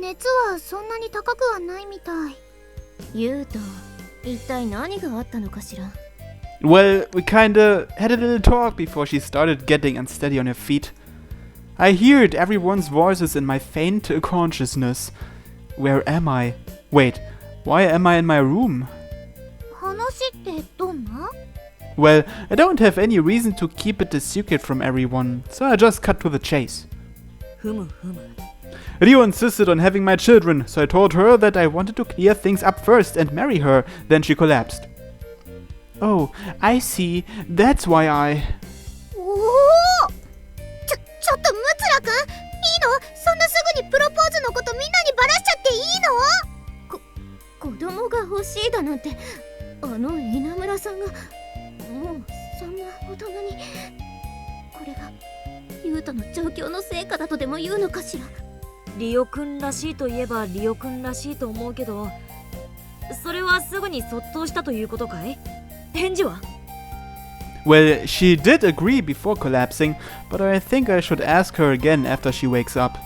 熱はそんなに高くはないみたい。ユウト、一体何があったのかしら。 Well, we kinda had a little talk before she started getting unsteady on her feet. I heard everyone's voices in my faint consciousness. Where am I? Wait, why am I in my room? 話ってどんな？ Well, I don't have any reason to keep it a secret from everyone, so I just cut to the chase. ふむふむ。 Rio insisted on having my children, so I told her that I wanted to clear things up first and marry her. Then she collapsed. Oh, I see. That's why I... おお！ちょっとムツラくん、いいの？そんなすぐにプロポーズのことみんなにバラしちゃっていいの？子供が欲しいだなんて、稲村さんがもうそんな大人に。これがユウトの状況の成果だとでも言うのかしら。リオくんらしいといえばリオくんらしいと思うけど、それはすぐにそっとしたということかい？返事は？ Well, she did agree before collapsing, but I think I should ask her again after she wakes up.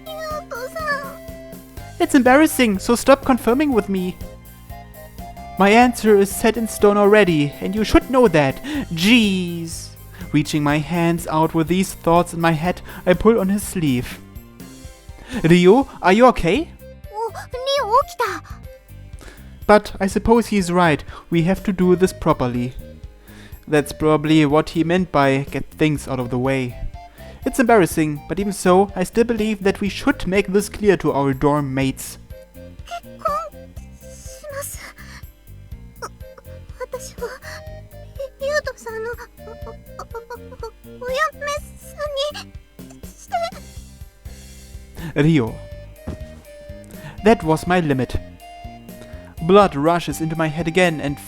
ユウトさん。 It's embarrassing, so stop confirming with me. My answer is set in stone already, and you should know that. Jeez. Reaching my hands out with these thoughts in my head, I pull on his sleeve. Rio, are you okay? お、リオ起きた。 But I suppose he's right. We have to do this properly. That's probably what he meant by get things out of the way. It's embarrassing, but even so, I still believe that we should make this clear to our dorm mates. 結婚します。私はユウトさんのお嫁さんにして。 Rio. That was my limit. Blood rushes into my head again and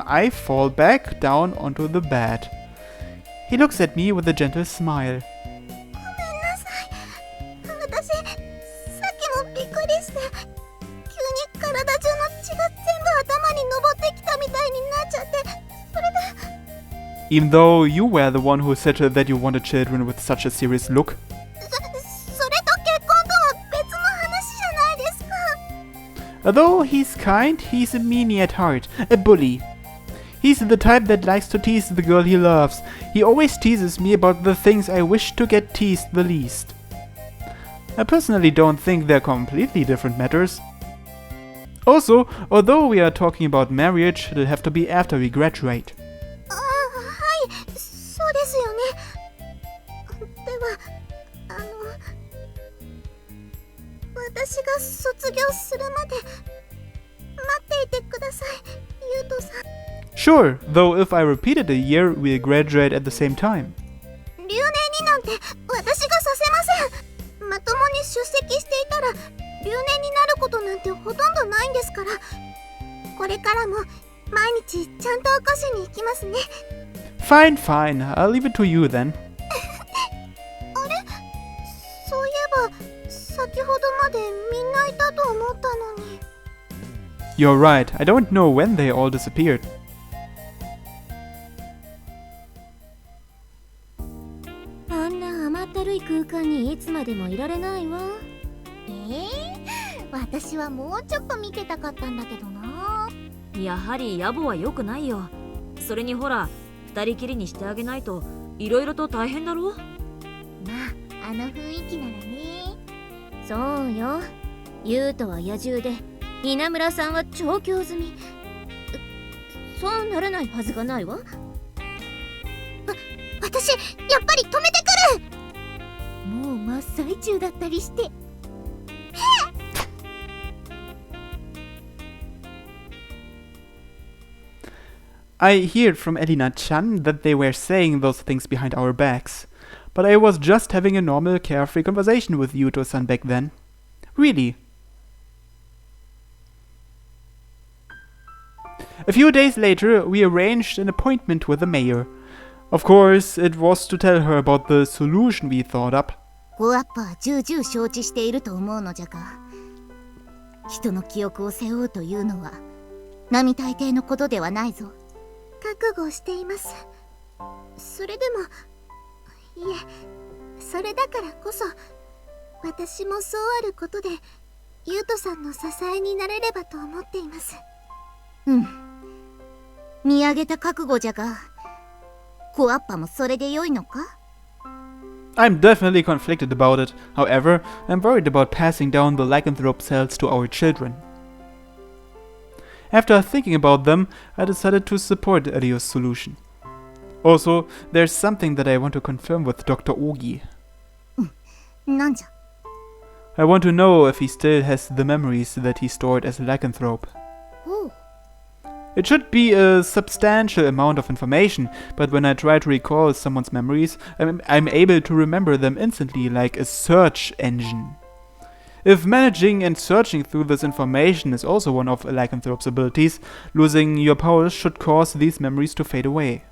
I fall back down onto the bed. He looks at me with a gentle smile. ごめんなさい。私、さっきもびっくりして、急に体中の血が全部頭に上ってきたみたいになっちゃって、それで。 Even though you were the one who said that you wanted children with such a serious look. それと結婚とは別の話じゃないですか。 Although he's kind, he's a meanie at heart, a bully. He's the type that likes to tease the girl he loves. He always teases me about the things I wish to get teased the least. I personally don't think they're completely different matters. Also, although we are talking about marriage, it'll have to be after we graduate. あ、はい、そうですよね。では、私が卒業するまで待っていてください、ユウトさん。 Sure, though if I repeat it a year, we'll graduate at the same time. 留年になんて私がさせません。まともに出席していたら留年になることなんてほとんどないんですから。これからも毎日ちゃんと起こしに行きますね。 Fine, fine, I'll leave it to you then. あれ、そういえば先ほどまでみんないたと思ったのに。 You're right, I don't know when they all disappeared. あんな甘ったるい空間にいつまでもいられないわ。私はもうちょっと見てたかったんだけどな。やはり野暮は良くないよ。それにほら、二人きりにしてあげないといろいろと大変だろ。まあ、あの雰囲気ならね。そうよ。ユウトは野獣で、稲村さんは調教済み。そうならないはずがないわ。私、やっぱり止めてくる。もう真っ最中だったりして。I heard from Elina-chan that they were saying those things behind our backs, but I was just having a normal, carefree conversation with Yuto-san back then. Really. A few days later, we arranged an appointment with the mayor. Of course, it was to tell her about the solution we thought up. コアッパは重々承知していると思うのじゃが、人の記憶を背負うというのは並大抵のことではないぞ。覚悟しています。それでも、いえ、それだからこそ私もそうあることで優斗さんの支えになれればと思っています。見上げた覚悟じゃが、コアッパもそれで良いのか？ I'm definitely conflicted about it. However, I'm worried about passing down the lycanthrope cells to our children. After thinking about them, I decided to support Ryo's solution. Also, there's something that I want to confirm with Dr. Ogi. なんじゃ？ I want to know if he still has the memories that he stored as a lycanthrope. ほう。 It should be a substantial amount of information, but when I try to recall someone's memories, I'm able to remember them instantly like a search engine. If managing and searching through this information is also one of a lycanthrope's abilities, losing your powers should cause these memories to fade away.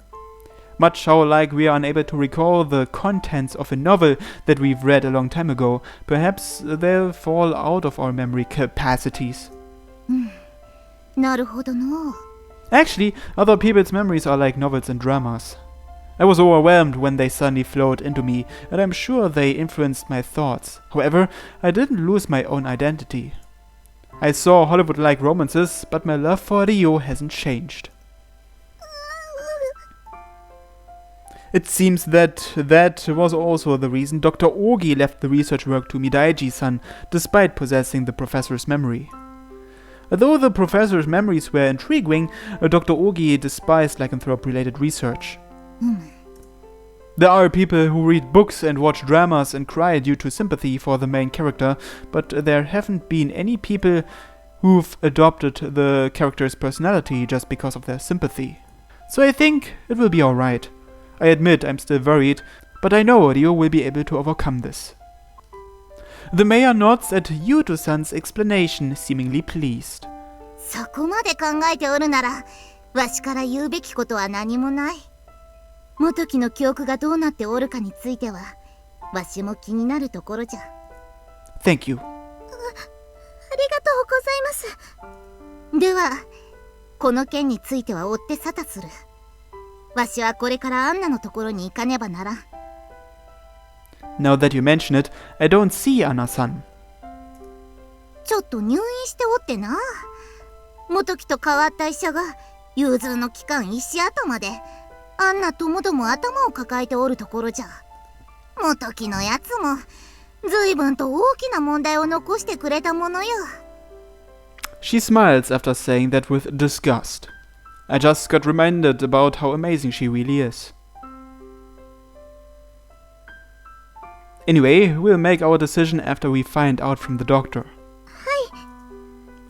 Much how like we are unable to recall the contents of a novel that we've read a long time ago, perhaps they'll fall out of our memory capacities. なるほどの。 Actually, other people's memories are like novels and dramas. I was overwhelmed when they suddenly flowed into me, and I'm sure they influenced my thoughts. However, I didn't lose my own identity. I saw Hollywood-like romances, but my love for Ryo hasn't changed. It seems that was also the reason Dr. Ogi left the research work to Midaiji-san, despite possessing the professor's memory. Although the professor's memories were intriguing, Dr. Ogi despised lycanthrope-related research. There are people who read books and watch dramas and cry due to sympathy for the main character, but there haven't been any people who've adopted the character's personality just because of their sympathy. So I think it will be alright. I admit I'm still worried, but I know Ryo will be able to overcome this. The mayor nods at Yuto-san's explanation, seemingly pleased. そこまで考えておるなら、わしから言うべきことは何もない。元木の記憶がどうなっておるかについては、わしも気になるところじゃ。Thank you. ありがとうございます。では、この件については追って沙汰する。わしはこれからアンナのところに行かねばならん。Now that you mention it, I don't see Anna-san. ちょっと入院しておってな。元木と変わった医者が融通の期間石頭でアンナともども頭を抱えておるところじゃ。元木のやつも随分と大きな問題を残してくれたものよ。 She smiles after saying that with disgust. I just got reminded about how amazing she really is. Anyway, we'll make our decision after we find out from the doctor.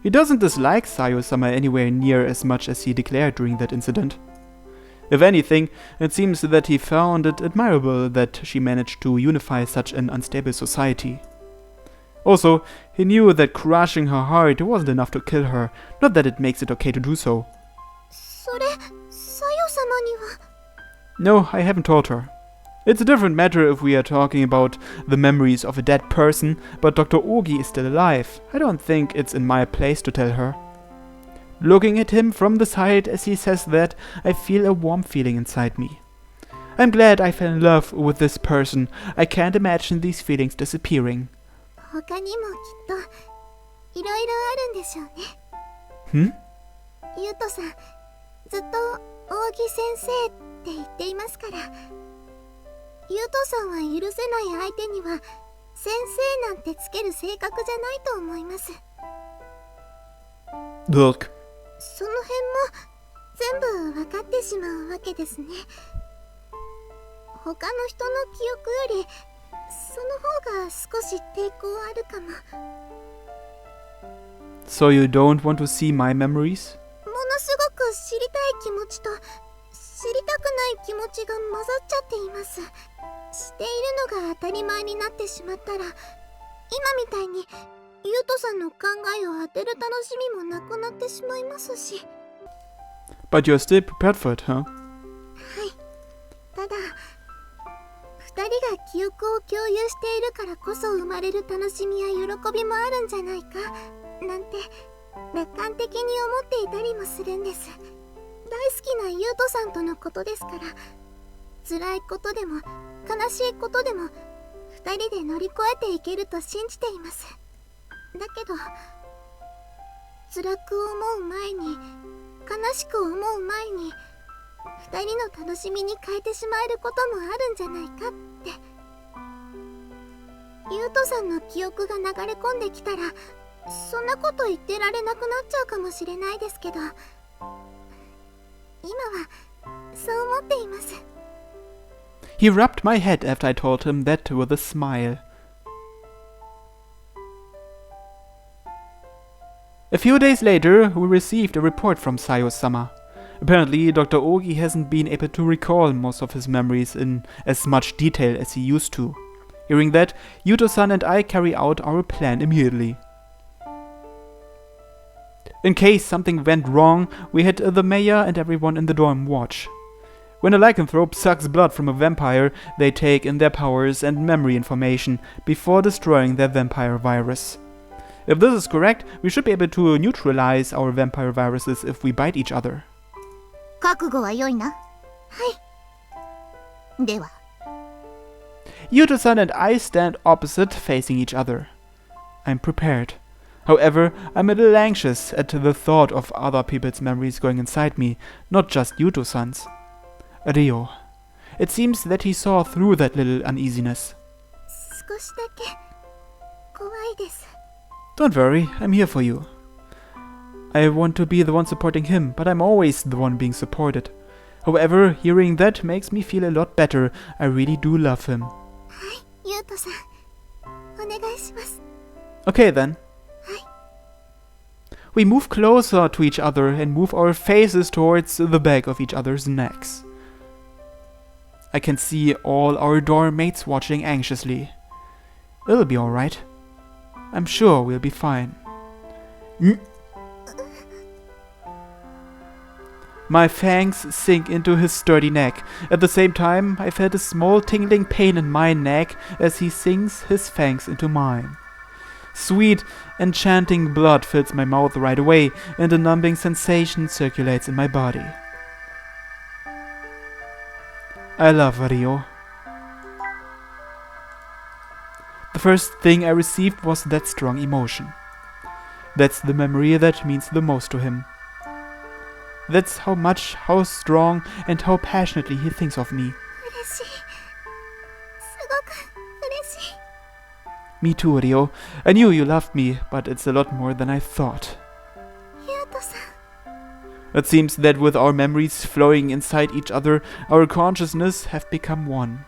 He doesn't dislike Sayo-sama anywhere near as much as he declared during that incident. If anything, it seems that he found it admirable that she managed to unify such an unstable society. Also, he knew that crushing her heart wasn't enough to kill her, not that it makes it okay to do so. それ、サヨ様には。 No, I haven't told her. It's a different matter if we are talking about the memories of a dead person, but Dr. Ogi is still alive. I don't think it's in my place to tell her. Looking at him from the side as he says that, I feel a warm feeling inside me. I'm glad I fell in love with this person. I can't imagine these feelings disappearing. 他にもきっといろいろあるんでしょうね。ゆうとさん、ずっと扇先生って言っていますから。ゆうとさんは許せない相手には先生なんてつける性格じゃないと思います。 Look. その辺も全部わかってしまうわけですね。他の人の記憶よりその方が少し抵抗あるかも。 So you don't want to see my memories? ものすごく知りたい気持ちと知りたくない気持ちが混ざっちゃっています。しているのが当たり前になってしまったら、今みたいにゆうとさんの考えを当てる楽しみもなくなってしまいますし。 But you're still prepared for it, huh? はい。ただ、二人が記憶を共有しているからこそ生まれる楽しみや喜びもあるんじゃないかなんて楽観的に思っていたりもするんです。大好きなゆうとさんとのことですから、辛いことでも悲しいことでも二二人で乗り越えていけると信じています。だけど辛く思う前に、悲しく思う前に、二人の楽しみに変えてしまえることもあるんじゃないかって。ゆうとさんの記憶が流れ込んできたら、そんなこと言ってられなくなっちゃうかもしれないですけど、今はそう思っています。 He rubbed my head after I told him that with a smile. A few days later, we received a report from Sayo-sama. Apparently, Dr. Ogi hasn't been able to recall most of his memories in as much detail as he used to. Hearing that, Yuto-san and I carry out our plan immediately. In case something went wrong, we had the mayor and everyone in the dorm watch. When a lycanthrope sucks blood from a vampire, they take in their powers and memory information before destroying their vampire virus. If this is correct, we should be able to neutralize our vampire viruses if we bite each other. 覚悟は良いな。はい。では。Yuto-san and I stand opposite, facing each other. I'm prepared. However, I'm a little anxious at the thought of other people's memories going inside me, not just Yuto-san's. Ryo. It seems that he saw through that little uneasiness. 少しだけ怖いです。 Don't worry, I'm here for you. I want to be the one supporting him, but I'm always the one being supported. However, hearing that makes me feel a lot better. I really do love him. はい、ゆうとさん、お願いします。 Okay then. We move closer to each other and move our faces towards the back of each other's necks. I can see all our dorm mates watching anxiously. It'll be alright. I'm sure we'll be fine. My fangs sink into his sturdy neck. At the same time, I felt a small tingling pain in my neck as he sinks his fangs into mine. Sweet, enchanting blood fills my mouth right away, and a numbing sensation circulates in my body. I love Ryo. The first thing I received was that strong emotion. That's the memory that means the most to him. That's how much, how strong, and how passionately he thinks of me. 嬉しい。すごく嬉しい。 Me too, Ryo. I knew you loved me, but it's a lot more than I thought. ゆうとさん。 It seems that with our memories flowing inside each other, our consciousness have become one.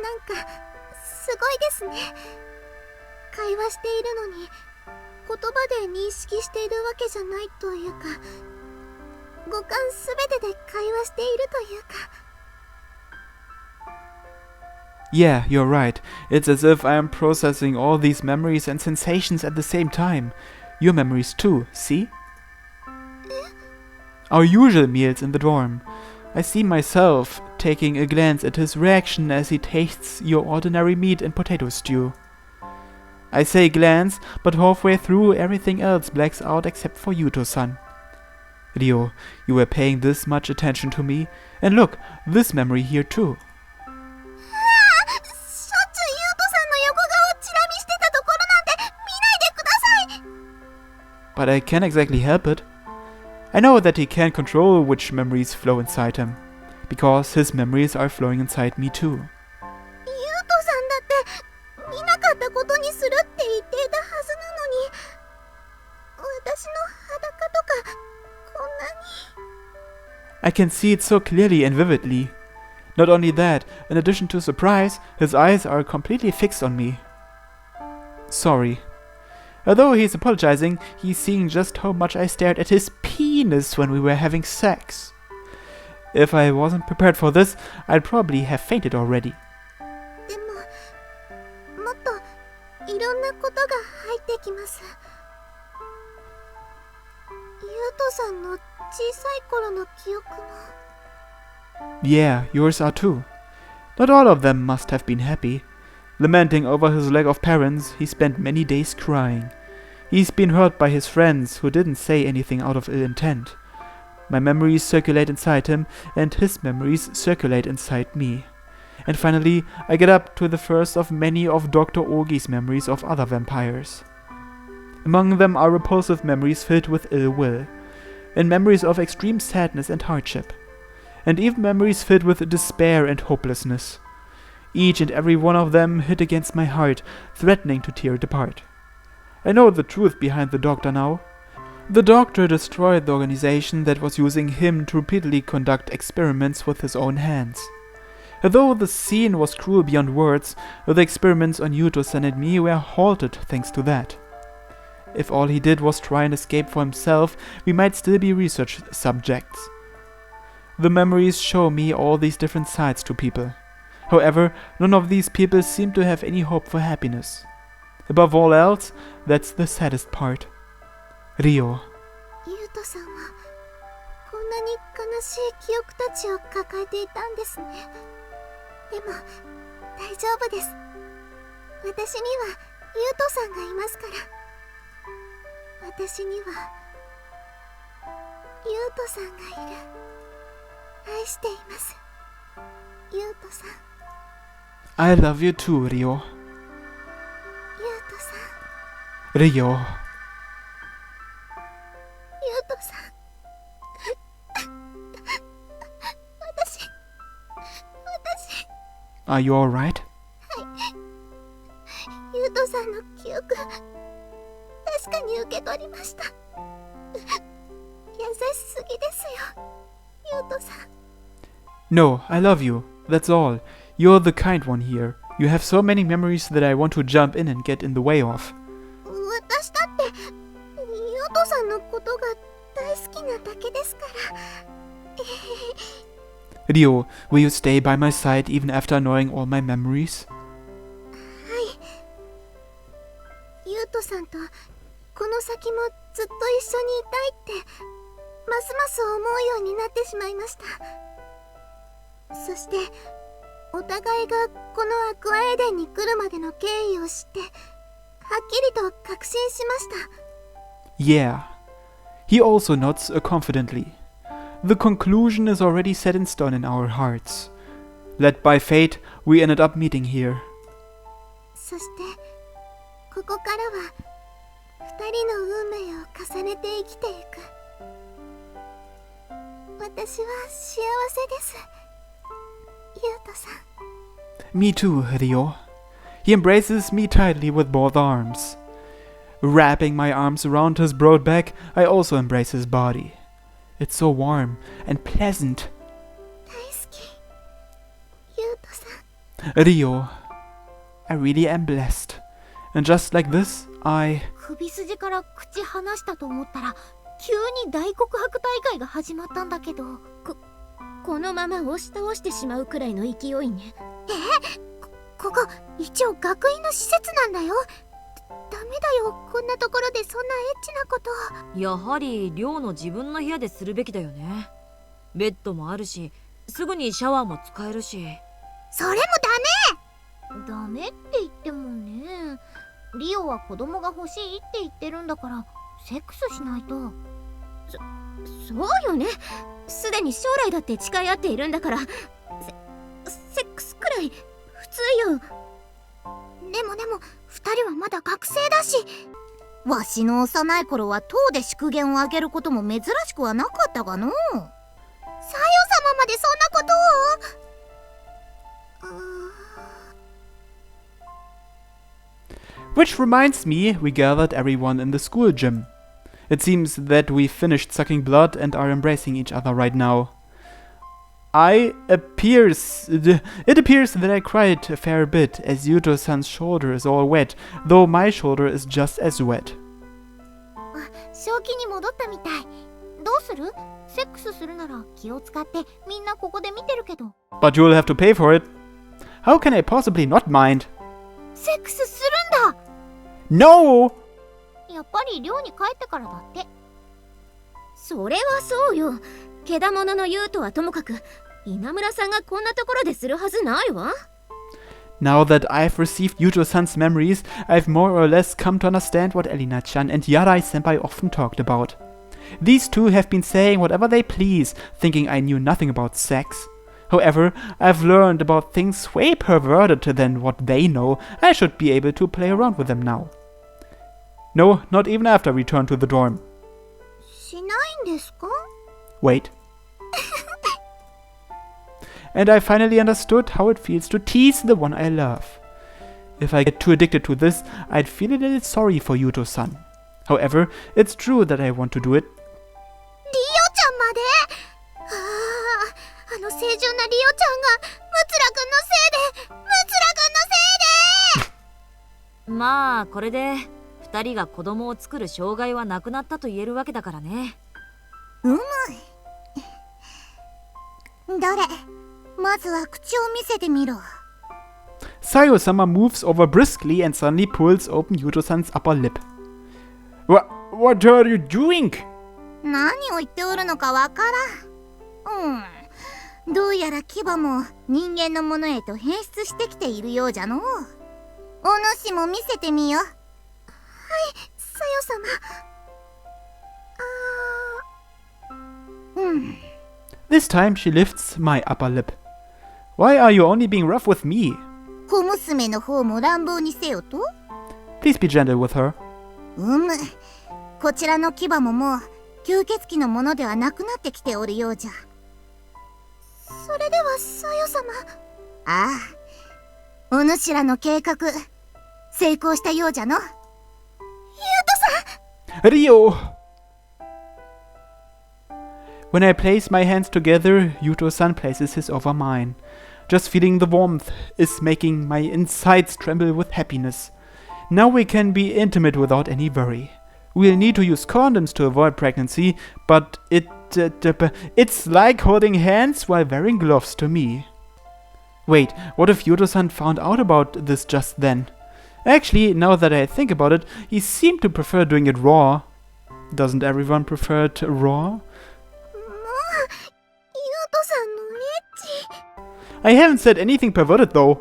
なんかすごいですね。会話しているのに言葉で認識しているわけじゃないというか、五感すべてで会話しているというか。 Yeah, you're right. It's as if I am processing all these memories and sensations at the same time. Your memories too, see? Our usual meals in the dorm. I see myself taking a glance at his reaction as he tastes your ordinary meat and potato stew. I say glance, but halfway through everything else blacks out except for Yuto-san. Ryo, you were paying this much attention to me, and look, this memory here too. しょっちゅうゆうとさんの横顔をチラ見してたところなんて見ないでください。 But I can't exactly help it. I know that he can't control which memories flow inside him, because his memories are flowing inside me too. ゆうとさんだって見なかったことにするって言っていたはずなのに、私の裸とかこんなに。 I can see it so clearly and vividly. Not only that, in addition to surprise, his eyes are completely fixed on me. Sorry. Although he's apologizing, he's seeing just how much I stared at his penis when we were having sex. If I wasn't prepared for this, I'd probably have fainted already. でももっといろんなことが入ってきます。ゆうとさんの小さい頃の記憶も。 Yeah, yours are too. Not all of them must have been happy. Lamenting over his lack of parents, he spent many days crying. He's been hurt by his friends who didn't say anything out of ill intent. My memories circulate inside him, and his memories circulate inside me. And finally, I get up to the first of many of Dr. Ogi's memories of other vampires. Among them are repulsive memories filled with ill will, and memories of extreme sadness and hardship, and even memories filled with despair and hopelessness. Each and every one of them hit against my heart, threatening to tear it apart. I know the truth behind the doctor now. The doctor destroyed the organization that was using him to repeatedly conduct experiments with his own hands. Although the scene was cruel beyond words, the experiments on Yuto-san and me were halted thanks to that. If all he did was try and escape for himself, we might still be research subjects. The memories show me all these different sides to people. However, none of these people seem to have any hope for happiness. Above all else, that's the saddest part. Ryo. ゆうとさんはこんなに悲しい記憶たちを抱えていたんですね。でも大丈夫です。私にはゆうとさんがいますから。私にはゆうとさんがいる。愛しています。ゆうとさん。I love you too, Ryo. ゆうとさん。Ryo. ゆうとさん。私。Are you alright? ゆうとさんの記憶、確かに受け取りました。優しすぎですよ、ゆうとさん。No, I love you. That's all. You're the kind one here. You have so many memories that I want to jump in and get in the way of. 私だって、ゆうとさんのことが大好きなだけですから。Ryo, will you stay by my side even after knowing all my memories? ゆうとさんとこの先もずっと一緒にいたいってますます思うようになってしまいました。そしてお互いがこのアクアエデンに来るまでの経緯を知ってはっきりと確信しました。 Yeah. He also nods confidently. The conclusion is already set in stone in our hearts. Led by fate, we ended up meeting here. そしてここからは二人の運命を重ねて生きていく。私は幸せです、ゆうとさん。 Me too, Ryo. He embraces me tightly with both arms. Wrapping my arms around his broad back, I also embrace his body. It's so warm and pleasant. 大好き、ゆうとさん。 Ryo, I really am blessed. And just like this, I... 首筋から口離したと思ったら急に大告白大会が始まったんだけど、このまま押し倒してしまうくらいの勢いね。ここ一応学院の施設なんだよ。ダメだよ、こんなところでそんなエッチなこと。やはり寮の自分の部屋でするべきだよね。ベッドもあるし、すぐにシャワーも使えるし。それもダメって言ってもね、リオは子供が欲しいって言ってるんだからセックスしないと。そうよね、すでに将来だって誓い合っているんだから、セックスくらい普通よ。でも二人はまだ学生だし。わしの幼い頃は塔で祝言を挙げることも珍しくはなかったがの。さよ様までそんなことを。Which reminds me, we gathered everyone in the school gym. It seems that we finished sucking blood and are embracing each other right now. It appears that I cried a fair bit, as Yuto-san's shoulder is all wet, though my shoulder is just as wet. 正気に戻ったみたい。どうする？セックスするなら気を使ってみんなここで見てるけど。But you'll have to pay for it. How can I possibly not mind? セックスするんだ。 No! やっぱり寮に帰ってからだって。それはそうよ。けだものの優とはともかく、稲村さんがこんなところでするはずないわ。Now that I've received Yuto-san's memories, I've more or less come to understand what Elina-chan and Yarai-senpai often talked about. These two have been saying whatever they please, thinking I knew nothing about sex. However, I've learned about things way perverted than what they know. I should be able to play around with them now. No, not even after I return to the dorm. しないんですか? Wait. And I finally understood how it feels to tease the one I love. If I get too addicted to this, I'd feel a little sorry for Yuto-san. However, it's true that I want to do it. リオちゃんまであの清純なリオちゃんがムツラ君のせいでまあこれで2人が子供を作る障害はなくなったと言えるわけだからね。うむ。どれ、まずは口を見せてみろ。Sayo-sama moves over briskly and suddenly pulls open Yuto-san's upper lip. What are you doing? 何を言っておるのかわからん。どうやら牙も人間のものへと変質してきているようじゃのう。お主も見せてみよ。はい、さよ様。This time she lifts my upper lip. Why are you only being rough with me? 小娘の方も乱暴にせよと？ Please be gentle with her. こちらの牙ももう吸血鬼のものではなくなってきておるようじゃ。それではさよ様。ああ、お主らの計画成功したようじゃの。ユウトさん。 Ryo! When I place my hands together, Yuto-san places his over mine. Just feeling the warmth is making my insides tremble with happiness. Now we can be intimate without any worry. We'll need to use condoms to avoid pregnancy, but it's like holding hands while wearing gloves to me. Wait, what if Yuto-san found out about this just then? Actually, now that I think about it, he seemed to prefer doing it raw. Doesn't everyone prefer it raw? I haven't said anything perverted though.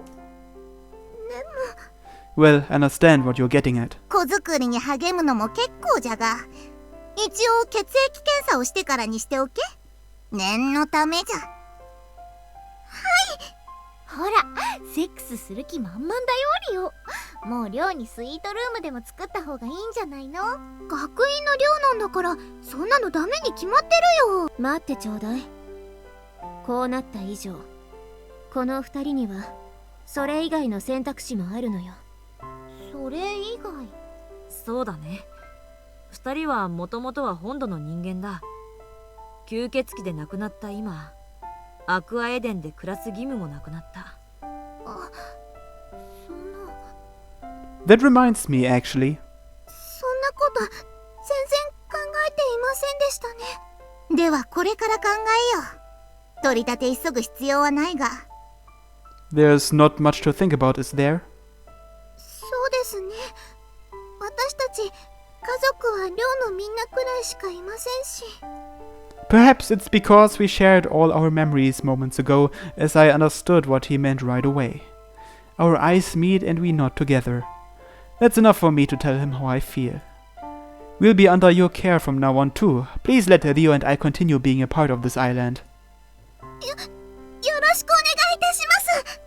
Well, I understand what you're getting at. 子作りに励むのも結構じゃが、一応血液検査をしてからにしておけ。念のためじゃ。ほら、セックスする気満々だよ、リオ。もう寮にスイートルームでも作った方がいいんじゃないの？学院の寮なんだから、そんなのダメに決まってるよ。待ってちょうだい。こうなった以上、この二人にはそれ以外の選択肢もあるのよ。それ以外？そうだね。2人はもともとは本土の人間だ。吸血鬼で亡くなった今、アクアエデンで暮らす義務もなくなった。あ、そんな。That reminds me, actually. そんなこと全然考えていませんでしたね。ではこれから考えよう。取り立て急ぐ必要はないが。There's not much to think about, is there? そうですね。私たち家族は寮のみんなくらいしかいませんし。Perhaps it's because we shared all our memories moments ago, as I understood what he meant right away. Our eyes meet and we nod together. That's enough for me to tell him how I feel. We'll be under your care from now on too. Please let Ryo and I continue being a part of this island. よろしくお願いいたします。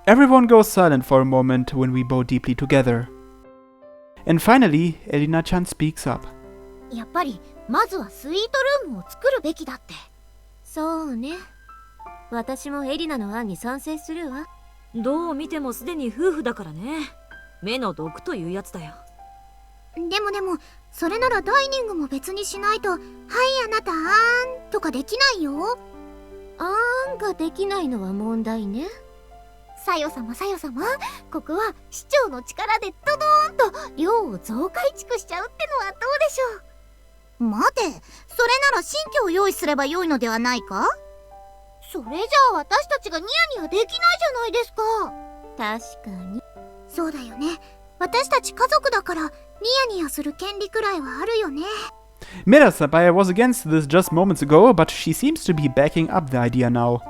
Everyone goes silent for a moment when we bow deeply together. And finally, Elina-chan speaks up. やっぱりまずはスイートルームを作るべきだって。そうね。私もエリナの案に賛成するわ。どう見てもすでに夫婦だからね。目の毒というやつだよ。でもそれならダイニングも別にしないと、はいあなたあーんとかできないよ。あーんができないのは問題ね。さよ様、ここは市長の力でドドーンと寮を増改築しちゃうってのはどうでしょう。待て、それなら新居を用意すればよいのではないか？それじゃあ私たちがニヤニヤできないじゃないですか。確かに。そうだよね。私たち家族だからニヤニヤする権利くらいはあるよね。Mera-senpai was against this just moments ago, but she seems to be backing up the idea now.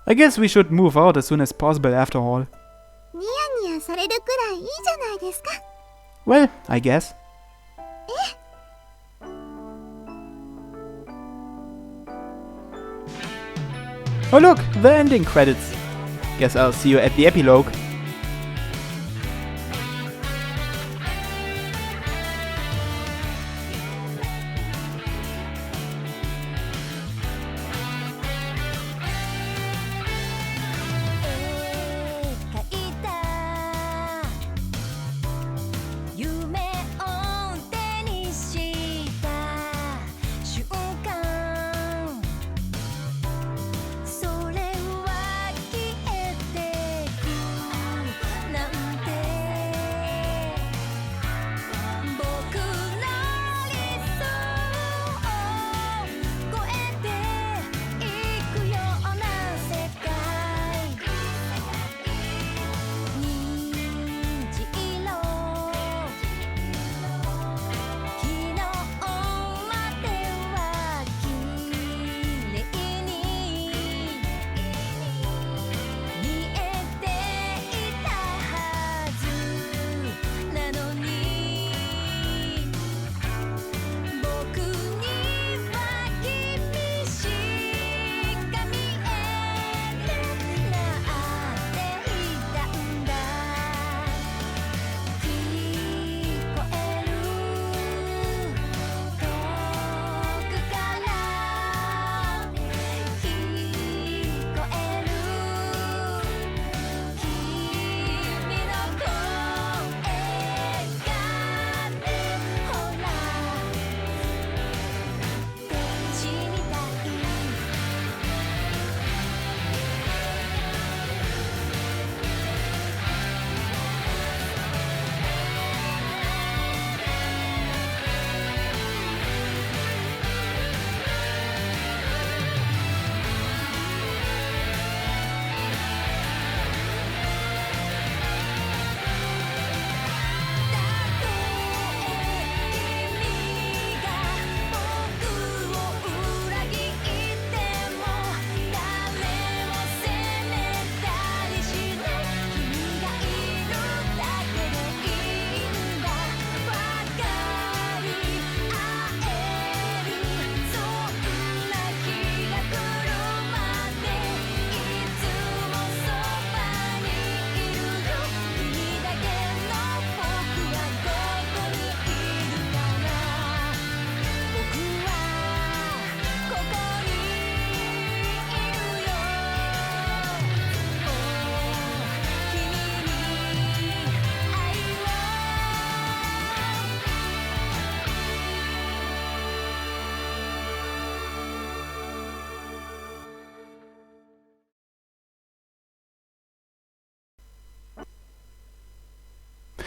I guess we should move out as soon as possible after all. ニヤニヤされるくらいいいじゃないですか。Well, I guess. Oh look, the ending credits. Guess I'll see you at the epilogue.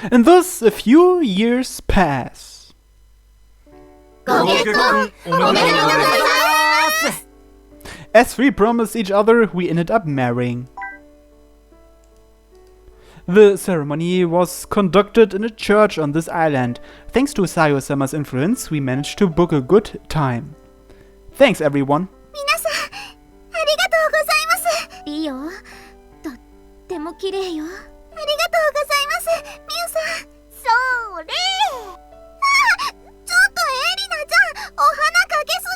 And thus a few years pass. As we promised each other, we ended up marrying. The ceremony was conducted in a church on this island. Thanks to Sayo-sama's influence, we managed to book a good time. Thanks, everyone. 皆さん、ありがとうございます。いいよ。とっても綺麗よ。ありがとうございます、ミュウさん。それ。ちょっとエリナちゃん、お花かけす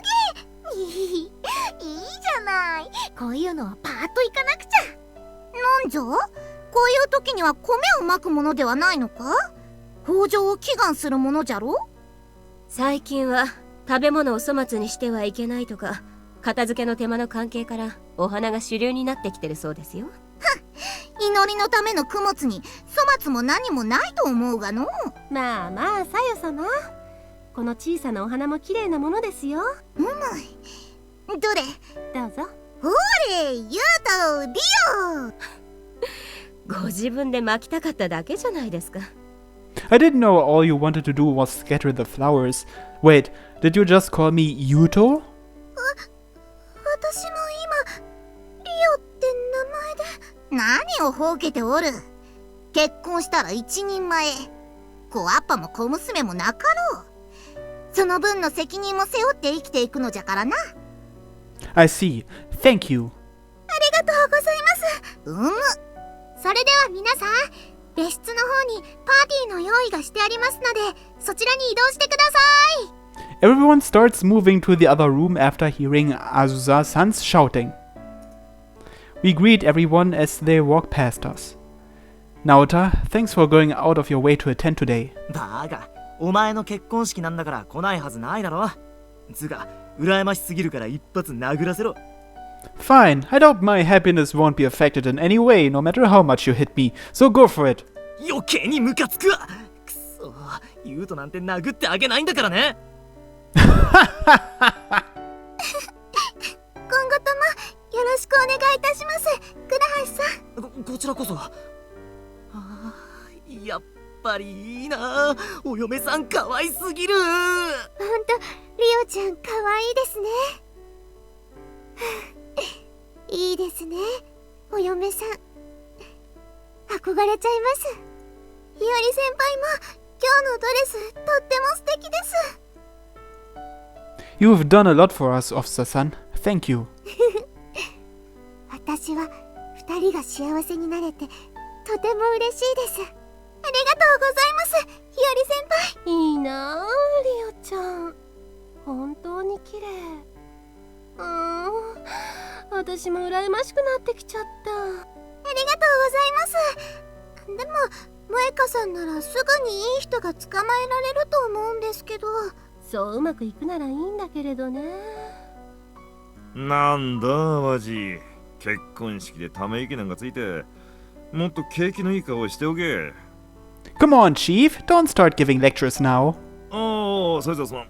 ぎ。いいじゃない。こういうのはパーッといかなくちゃ。なんじゃ？こういう時には米をまくものではないのか？豊穣を祈願するものじゃろ？最近は食べ物を粗末にしてはいけないとか、片付けの手間の関係からお花が主流になってきてるそうですよ。祈りのための供物に粗末も何もないと思うがの。まあまあ、さよ様。この小さなお花も綺麗なものですよ。どれ？どうぞ。ほれ、ユウとリオ。ご自分で巻きたかっただけじゃないですか。I didn't know all you wanted to do was scatter the flowers. Wait, did you just call me Yuto? 私も今、リオって名前で。何をほうけておる。結婚したら一人前。小アッパも小娘もなかろう。その分の責任も背負って生きていくのじゃからな。I see. Thank you. ありがとうございます。それでは皆さん、別室の方にパーティーの用意がしてありますので、そちらに移動してください。Everyone starts moving to the other room after hearing Azusa-san's shouting. We greet everyone as they walk past us. Naota, thanks for going out of your way to attend today. バカ、お前の結婚式なんだから来ないはずないだろ。つうか、羨ましすぎるから一発殴らせろ。Fine, I doubt my happiness won't be affected in any way, no matter how much you hit me, so go for it. 余計にムカつくわ。くそ、ユウトなんて殴ってあげないんだからね。今後ともよろしくお願いいたします、倉橋さん。こちらこそ。やっぱりいいな。お嫁さん可愛すぎる。ほんと、リオちゃん可愛いですね。いいですね、お嫁さん。憧れちゃいます。ひより先輩も今日のドレスとっても素敵です。You've done a lot for us, Officer-san. Thank you. 私は二人が幸せになれてとても嬉しいです。ありがとうございます、ひより先輩。いいなあ、リオちゃん。本当に綺麗。私も羨ましくなってきちゃった。ありがとうございます。でも萌香さんならすぐにいい人が捕まえられると思うんですけど。そううまくいくならいいんだけれどね。なんだ淡路、結婚式でため息なんかついて、もっと景気のいい顔しておけ。 Come on, Chief, don't start giving lectures now. おお、それじゃさん、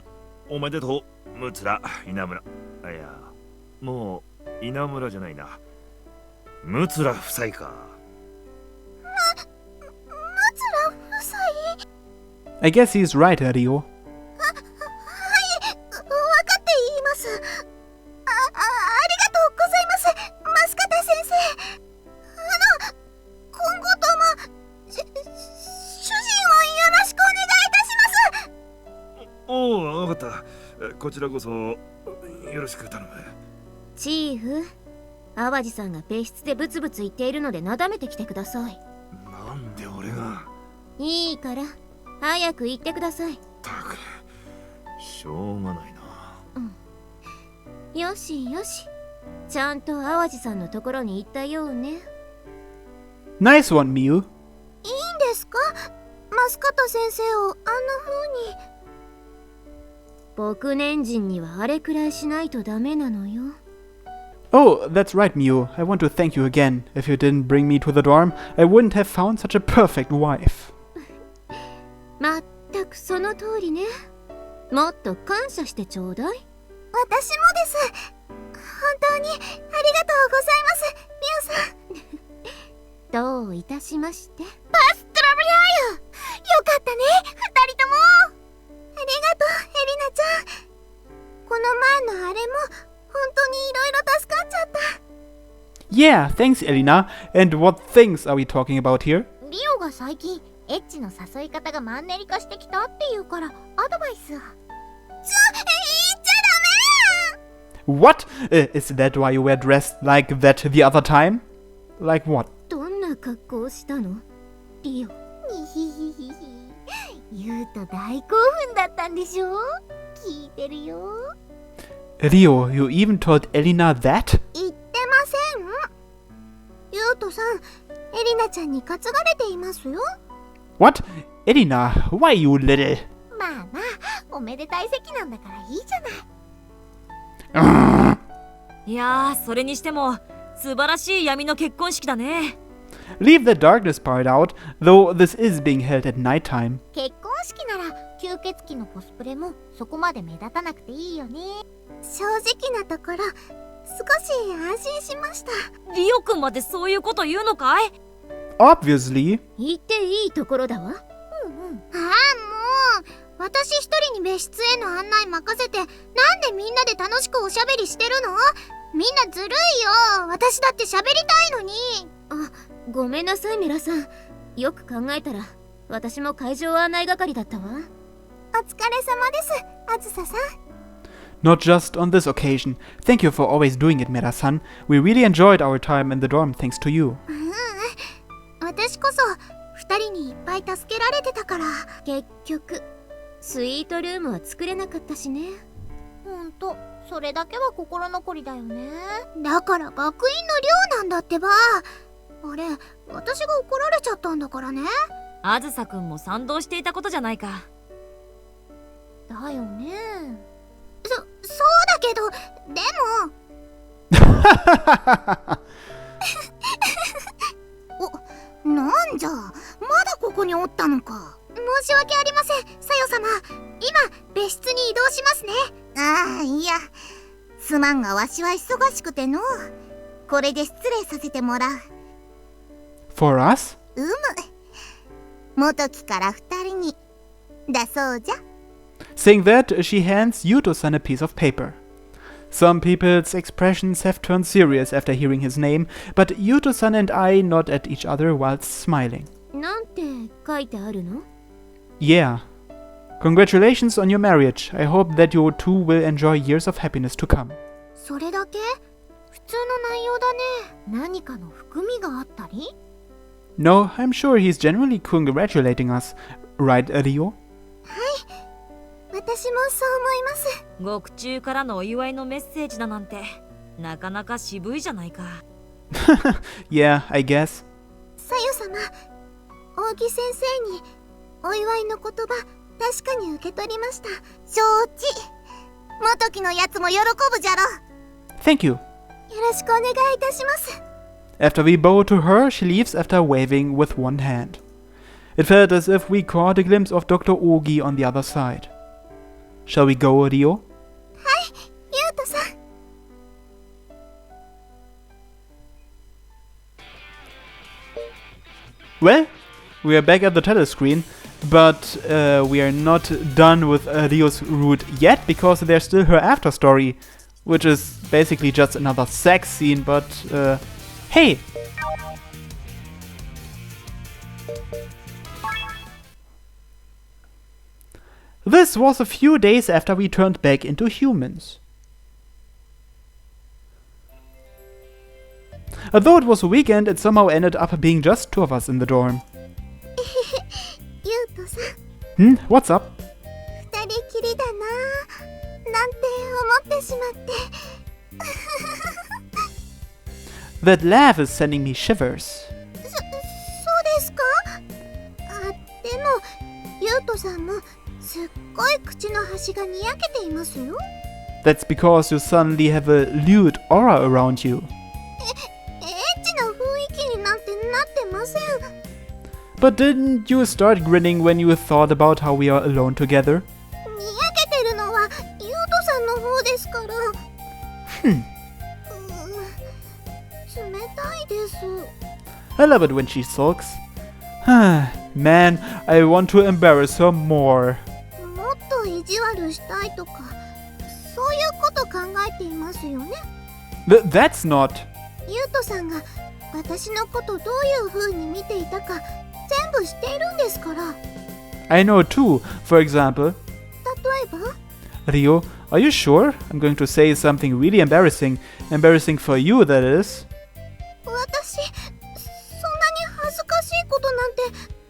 おめでとう、ムツラ稲村。いや、もう稲村じゃないな、ムツラ夫妻か。ムツラ夫妻。 I guess he's right, Rio. はい、分かって言います。ありがとうございます、増方先生。今後とも主人をよろしくお願いいたします。おお、わかった。こちらこそよろしく頼む。チーフ、淡路さんが別室でブツブツ言っているのでなだめてきてください。なんで俺が。いいから早く言ってください。たく、しょうがないな。よしよし、ちゃんと淡路さんのところに行ったようね。 Nice one, Miu. いいんですか、増方先生をあんな風に。僕年人にはあれくらいしないとダメなのよ。 Oh, that's right, Miu. I want to thank you again. If you didn't bring me to the dorm, I wouldn't have found such a perfect wife. まったくその通りね。もっと感謝してちょうだい。私もです。本当にありがとうございます、ミュウさん。どういたしまして。バストラブリアーユ、よかったね、二人とも。ありがとう、エリナちゃん。この前のあれも本当にいろいろ助かっちゃった。 Yeah, thanks, Elina. And what things are we talking about here? リオが最近エッチの誘い方がマンネリ化してきたっていうからアドバイスを。言っちゃダメ。 What? Is that why you were dressed like that the other time? Like what? どんな格好をしたのリオ。にひひひひ、言うと大興奮だったんでしょ。聞いてるよ。 Rio, you even told Elina that? 言ってません。ユウトさん、エリナちゃんに担がれていますよ。 What? Elina, why you little? まあまあ、おめでたい席なんだからいいじゃない。いやー、それにしても素晴らしい闇の結婚式だね。 Leave the darkness part out, though this is being held at nighttime. 結婚式なら吸血鬼のコスプレもそこまで目立たなくていいよね。正直なところ少し安心しました。リオくんまでそういうこと言うのかい？ Obviously. 言っていいところだわ。ああ、もう私一人に別室への案内任せて、なんでみんなで楽しくおしゃべりしてるの？みんなずるいよ。私だって喋りたいのに。あ、ごめんなさいミラさん。よく考えたら私も会場案内係だったわ。お疲れ様です、あずささん。 Not just on this occasion. Thank you for always doing it, Mera-san. We really enjoyed our time in the dorm thanks to you. 私こそ二人にいっぱい助けられてたから。結局スイートルームは作れなかったしね。ほんと、それだけは心残りだよね。だから爆飲の量なんだってば。あれ、私が怒られちゃったんだからね。あずさくんも賛同していたことじゃないか。だよね。そうだけど、でも。なんじゃ、まだここにおったのか。申し訳ありません、さよ様。今、別室に移動しますね。ああ、いや、すまんがわしは忙しくての。これで失礼させてもらう。For us? 元木から二人に。だそうじゃ。Saying that, she hands Yuto-san a piece of paper. Some people's expressions have turned serious after hearing his name, but Yuto-san and I nod at each other whilst smiling. なんて書いてあるの？ Yeah. Congratulations on your marriage. I hope that you two will enjoy years of happiness to come. それだけ？普通の内容だね。何かの含みがあったり？ No, I'm sure he's genuinely congratulating us. Right, Ryo? 私もそう思います。獄中からのお祝いのメッセージだなんて、なかなか渋いじゃないか。Yeah, I guess. さよ様、扇先生にお祝いの言葉、確かに受け取りました。承知。元木のやつも喜ぶじゃろ。 Thank you. よろしくお願いいたします。After we bow to her, she leaves after waving with one hand. It felt as if we caught a glimpse of Dr. Ogi on the other side. Shall we go, Ryo? ゆうとさん。Well, we are back at the telescreen, but we are not done with Ryo's route yet, because there's still her after story, which is basically just another sex scene, but hey! This was a few days after we turned back into humans. Although it was a weekend, it somehow ended up being just two of us in the dorm. ゆうとさん、 What's up? 二人きりだなぁなんて思ってしまって。That laugh is sending me shivers. そうですか？あ、でも、ゆうとさんもすっごい口の端がにやけていますよ。That's because you suddenly have a lewd aura around you. エッチな雰囲気になんてなってません。 But didn't you start grinning when you thought about how we are alone together? にやけてるのはゆうとさんの方ですから。冷たいです。 I love it when she sulks. Man, I want to embarrass her more. もっと意地悪したいとか、そういうこと考えていますよね。That's not. ゆうとさんが私のことどういう風に見ていたか全部知っているんですから。 I know too. For example, 例えば Ryo, are you sure? I'm going to say something really embarrassing. Embarrassing for you, that is. 私、そんなに恥ずかしいことなんて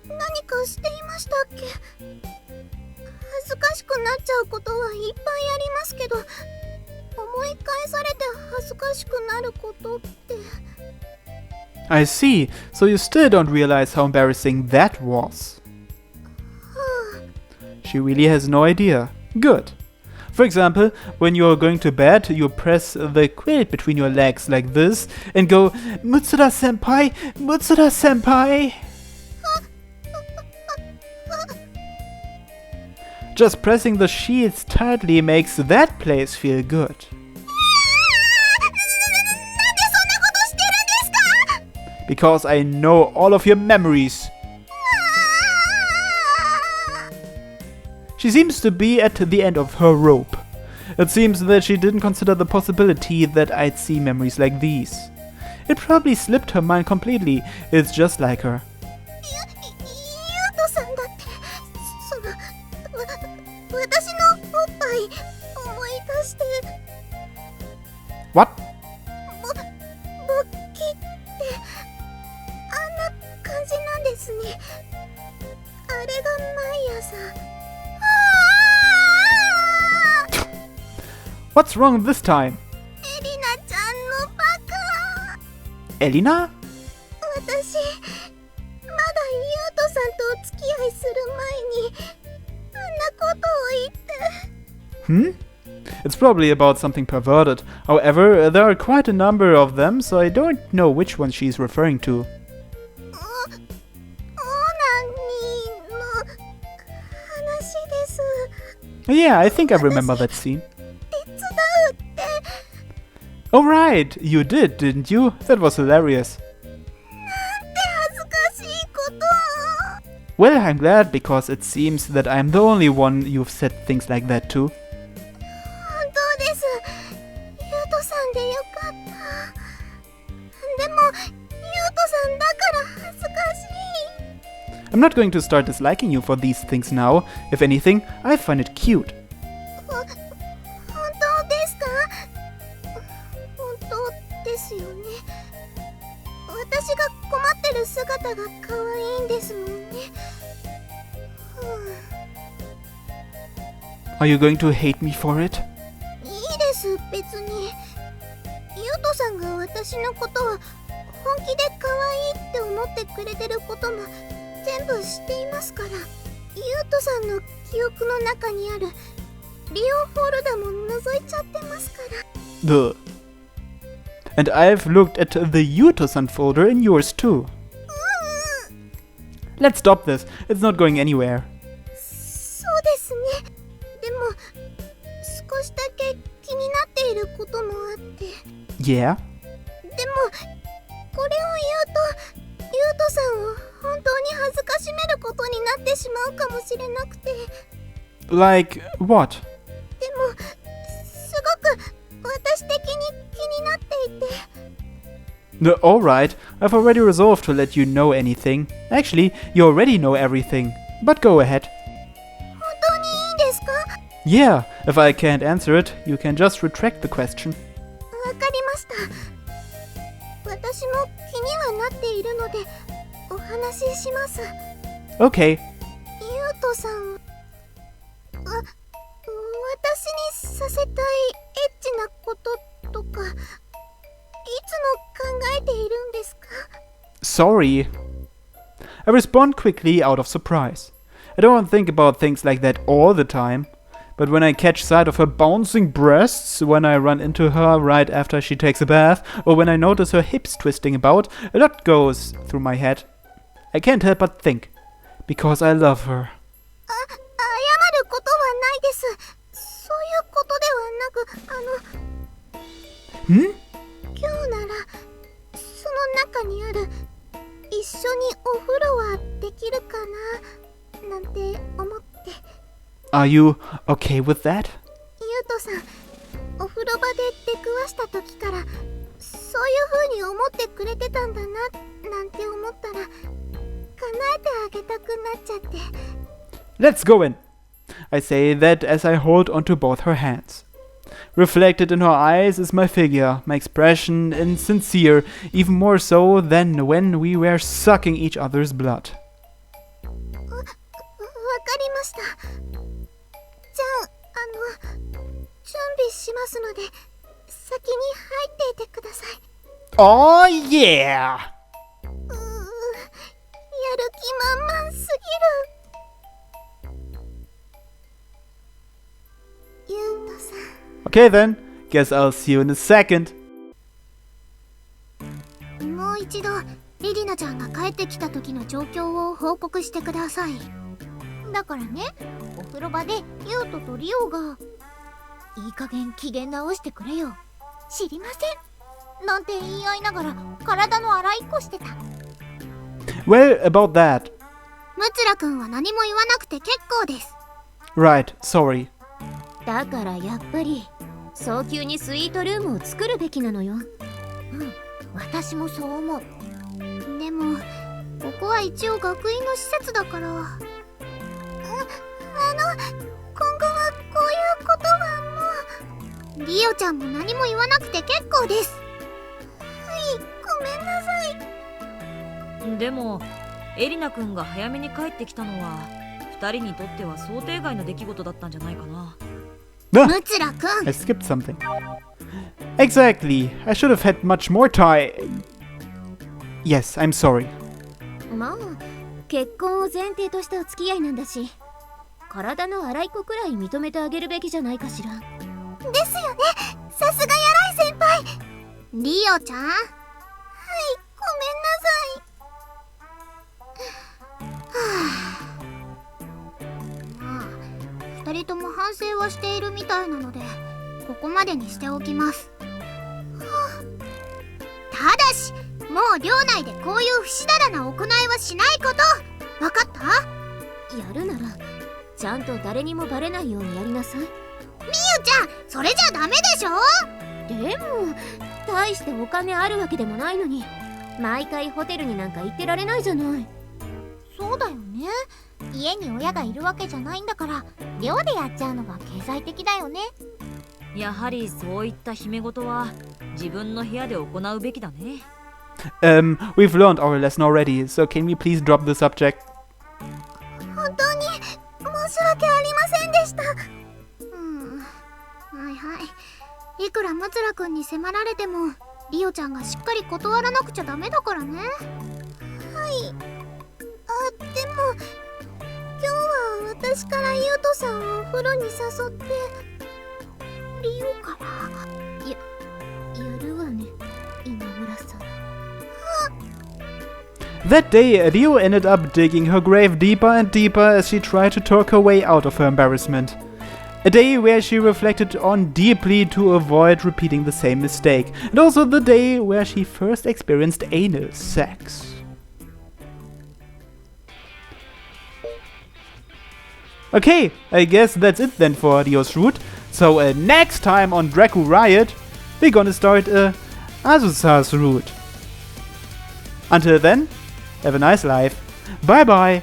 何かしていましたっけ？恥ずかしくなっちゃうことはいっぱいありますけど、思い返されて恥ずかしくなることって。 I see. So you still don't realize how embarrassing that was. She really has no idea. Good. For example, when you're going to bed, you press the quilt between your legs like this and go, Mutsuda-senpai, Mutsuda-senpai. Just pressing the sheets tightly makes that place feel good. Because I know all of your memories. She seems to be at the end of her rope. It seems that she didn't consider the possibility that I'd see memories like these. It probably slipped her mind completely. It's just like her. ゆうとさんだって、私のおっぱい思い出して。 What? 勃起ってあんな感じなんですね。あれが毎朝。What's wrong this time? エリナちゃんのバカ。 Elina? 私、まだユウトさんとお付き合いする前にあんなことを言って。 It's probably about something perverted. However, there are quite a number of them, so I don't know which one she's referring to. オナニーの話です。 Yeah, I think I remember that scene. 手伝うって。 Oh right, you did, didn't you? That was hilarious. なんて恥ずかしいことを。 Well, I'm glad because it seems that I'm the only one you've said things like that to. 本当です。ユウトさんでよかった。でも、ユウトさんだから恥ずかしい。 I'm not going to start disliking you for these things now. If anything, I find it cute. 本当ですか？本当ですよね。私が困ってる姿が可愛いんですもんね。Are you going to hate me for it? いいです、別に。ユウトさんが私のことを本気で可愛いって思ってくれてることも全部知っていますから。ユウトさんの記憶の中にあるリオフォルダも覗いちゃってますから。 Duh. And I've looked at the Yuto-san folder in yours too. Let's stop this. It's not going anywhere. そうですね。でも少しだけ気になっていることもあって。 Yeah? でもこれを言うとユウトさんを本当に恥ずかしめることになってしまうかもしれなくて。 Like what? でもすごく私的に気になっていて。 Alright, I've already resolved to let you know anything. Actually, you already know everything. But go ahead. 本当にいいんですか？ Yeah, if I can't answer it, you can just retract the question. わかりました。私も気にはなっているのでお話しします。 Okay. ユウトさん、私にさせたいエッチなこととかいつも考えているんですか？ Sorry. I respond quickly out of surprise. I don't think about things like that all the time. But when I catch sight of her bouncing breasts, when I run into her right after she takes a bath, or when I notice her hips twisting about, a lot goes through my head. I can't help but think. Because I love her. 謝ることはないです。そういうことではなく、今日ならその中にある一緒にお風呂はできるかななんて思って。 Are you okay with that? ユウトさん、お風呂場で出くわした時からそういう風に思ってくれてたんだななんて思ったら叶えてあげたくなっちゃって。 Let's go in. I say that as I hold onto both her hands. Reflected in her eyes is my figure, my expression insincere, even more so than when we were sucking each other's blood. わかりました。じゃあ、準備しますので先に入っていてください。 Oh yeah! やる気満々すぎる。ユウトさん。 Okay then, guess I'll see you in a second. もう一度リリナちゃんが帰ってきた時の状況を報告してください。だからね、お風呂場でユウトとリオがいい加減機嫌直してくれよ、知りませんなんて言い合いながら体の洗いっこしてた。 Well, about that. ムツラくんは何も言わなくて結構です。 Right, sorry. だからやっぱり早急にスイートルームを作るべきなのよ。私もそう思う。でもここは一応学院の施設だから。今後はこういうことはもう。リオちゃんも何も言わなくて結構です。はい、ごめんなさい。でもエリナくんが早めに帰ってきたのは2人にとっては想定外の出来事だったんじゃないかな。Ah, ムツラくん I skipped something. Exactly. I should have had much more time. Yes, I'm sorry. まあ結婚を前提としたお付き合いなんだし、体の洗い子くらい認めてあげるべきじゃないかしら。ですよね。さすがやらい先輩。リオちゃん、はい、ごまあ二人とも反省はしているみたいなのでここまでにしておきます。ただしもう寮内でこういう不死だらな行いはしないこと、わかった？やるならちゃんと誰にもバレないようにやりなさい。みゆちゃん、それじゃダメでしょ。でも大してお金あるわけでもないのに毎回ホテルになんか行ってられないじゃない。そうだよね。家に親がいるわけじゃないんだから寮でやっちゃうのが経済的だよね。やはりそういった姫事は自分の部屋で行うべきだね。We've learned our lesson already, so can we please drop the subject? 本当に申し訳ありませんでした。はいはい。いくらムツラくんに迫られてもリオちゃんがしっかり断らなくちゃダメだからね。はい。でも今日は私からユウトさんをお風呂に誘ってリオからやるわね、稲村さん。That day, Rio ended up digging her grave deeper and deeper as she tried to talk her way out of her embarrassment. A day where she reflected on deeply to avoid repeating the same mistake, and also the day where she first experienced anal sex. Okay, I guess that's it then for Rio's route. So next time on Dracu-riot, we're gonna start Azusa's route. Until then, have a nice life. Bye bye.